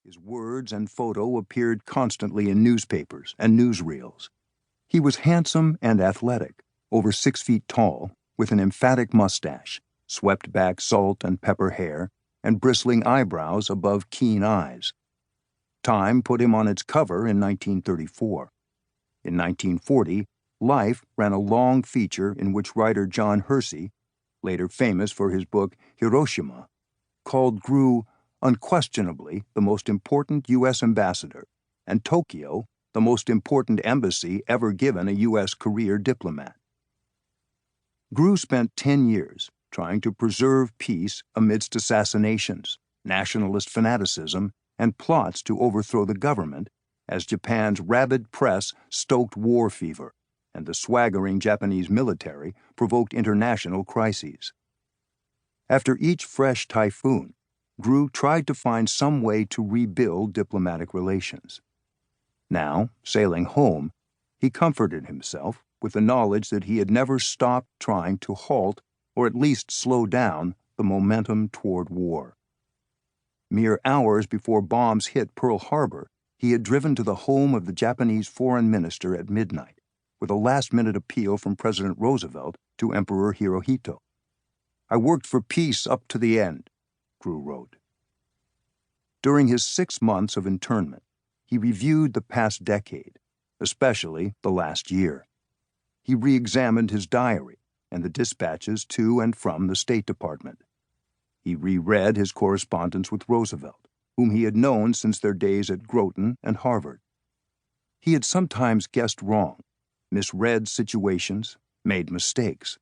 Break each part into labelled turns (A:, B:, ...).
A: His words and photo appeared constantly in newspapers and newsreels. He was handsome and athletic, over 6 feet tall, with an emphatic mustache, swept back salt and pepper hair, and bristling eyebrows above keen eyes. Time put him on its cover in 1934. In 1940, Life ran a long feature in which writer John Hersey, later famous for his book Hiroshima, called Grew unquestionably the most important U.S. ambassador, and Tokyo the most important embassy ever given a U.S. career diplomat. Grew spent 10 years trying to preserve peace amidst assassinations, nationalist fanaticism, and plots to overthrow the government as Japan's rabid press stoked war fever and the swaggering Japanese military provoked international crises. After each fresh typhoon, Grew tried to find some way to rebuild diplomatic relations. Now, sailing home, he comforted himself with the knowledge that he had never stopped trying to halt or at least slow down the momentum toward war. Mere hours before bombs hit Pearl Harbor, he had driven to the home of the Japanese foreign minister at midnight, with a last-minute appeal from President Roosevelt to Emperor Hirohito. "I worked for peace up to the end," Grew wrote. During his 6 months of internment, he reviewed the past decade, especially the last year. He re-examined his diary and the dispatches to and from the State Department. He reread his correspondence with Roosevelt, whom he had known since their days at Groton and Harvard. He had sometimes guessed wrong, misread situations, made mistakes,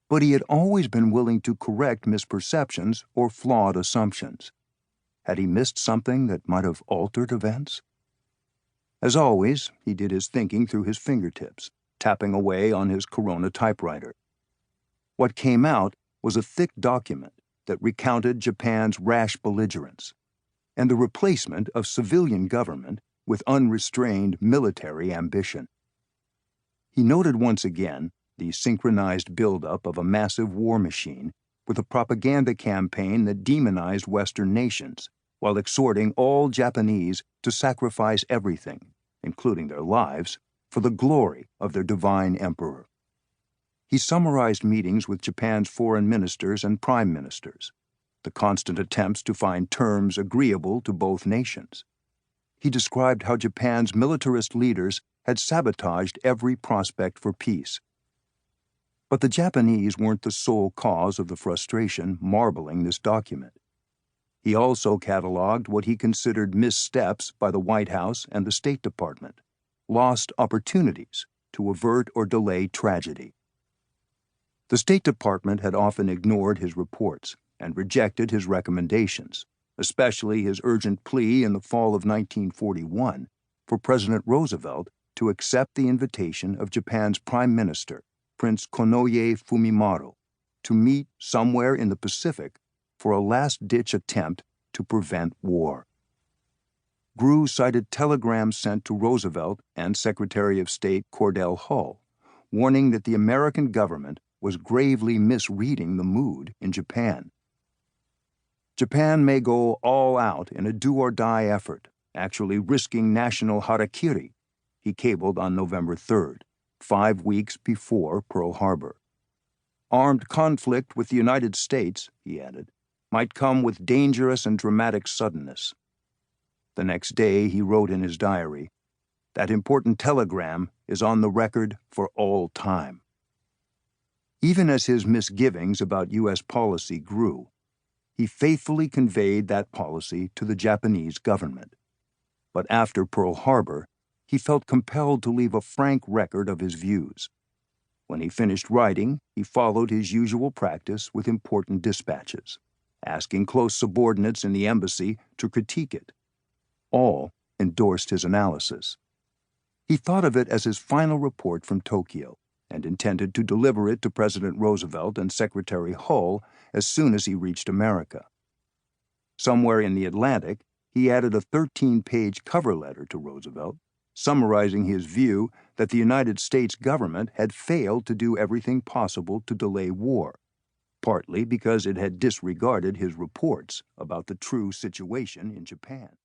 A: but he had always been willing to correct misperceptions or flawed assumptions. Had he missed something that might have altered events? As always, he did his thinking through his fingertips, tapping away on his Corona typewriter. What came out was a thick document that recounted Japan's rash belligerence and the replacement of civilian government with unrestrained military ambition. He noted once again the synchronized buildup of a massive war machine with a propaganda campaign that demonized Western nations while exhorting all Japanese to sacrifice everything, including their lives, for the glory of their divine emperor. He summarized meetings with Japan's foreign ministers and prime ministers, the constant attempts to find terms agreeable to both nations. He described how Japan's militarist leaders had sabotaged every prospect for peace. But the Japanese weren't the sole cause of the frustration marbling this document. He also cataloged what he considered missteps by the White House and the State Department, lost opportunities to avert or delay tragedy. The State Department had often ignored his reports and rejected his recommendations, especially his urgent plea in the fall of 1941 for President Roosevelt to accept the invitation of Japan's Prime Minister, Prince Konoye Fumimaro, to meet somewhere in the Pacific for a last-ditch attempt to prevent war. Grew cited telegrams sent to Roosevelt and Secretary of State Cordell Hull, warning that the American government was gravely misreading the mood in Japan. "Japan may go all out in a do-or-die effort, actually risking national harakiri," he cabled on November 3rd, 5 weeks before Pearl Harbor. "Armed conflict with the United States," he added, "might come with dangerous and dramatic suddenness." The next day he wrote in his diary, "That important telegram is on the record for all time." Even as his misgivings about U.S. policy grew, he faithfully conveyed that policy to the Japanese government. But after Pearl Harbor, he felt compelled to leave a frank record of his views. When he finished writing, he followed his usual practice with important dispatches, asking close subordinates in the embassy to critique it. All endorsed his analysis. He thought of it as his final report from Tokyo and intended to deliver it to President Roosevelt and Secretary Hull as soon as he reached America. Somewhere in the Atlantic, he added a 13-page cover letter to Roosevelt, summarizing his view that the United States government had failed to do everything possible to delay war, partly because it had disregarded his reports about the true situation in Japan.